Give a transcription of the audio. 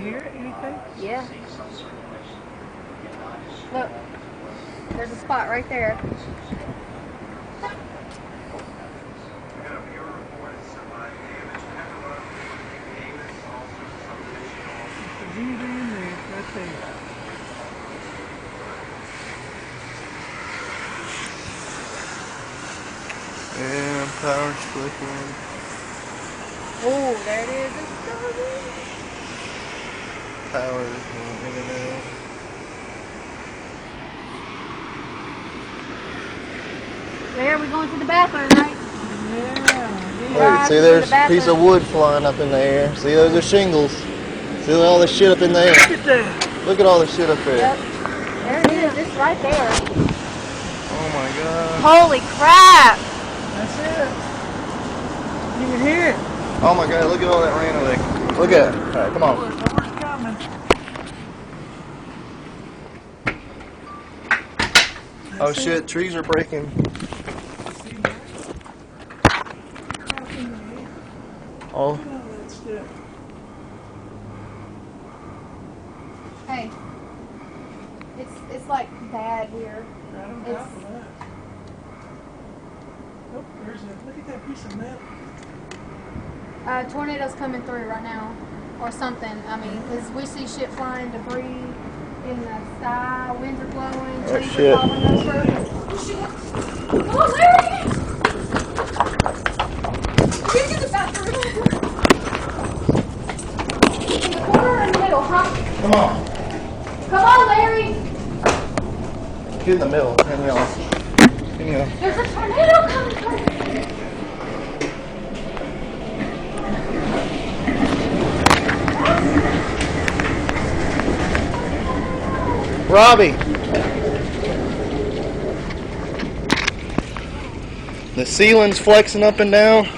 hear anything? Yeah. Look, there's a spot right there. There's anything in there, right there. Yeah, power's flickering. Oh, there it is. It's starting. Power's going in and out. There, we're going to the bathroom, right? Yeah. Look, see, there's a piece of wood flying up in the air. See, those are shingles. See all this shit up in there. Look at that. Look at all this shit up there. Yep. There it is. It's right there. Oh my god. Holy crap! That's it. You can hear it. Oh my god, look at all that rain over there. Look at it. Alright, come on. More coming. Oh shit, trees are breaking. Oh. Hey, it's like bad here. Oh, look at that piece of metal. Tornadoes coming through right now, or something. I mean, because we see shit flying, debris in the sky, winds are blowing, trees shit. are falling over. Oh shit! Come on, Larry! Get to the bathroom. In the corner or in the middle, huh? Come on. Come on, Larry! Get in the middle. Hang on. Hang on. There's a tornado coming through. Robbie. The ceiling's flexing up and down.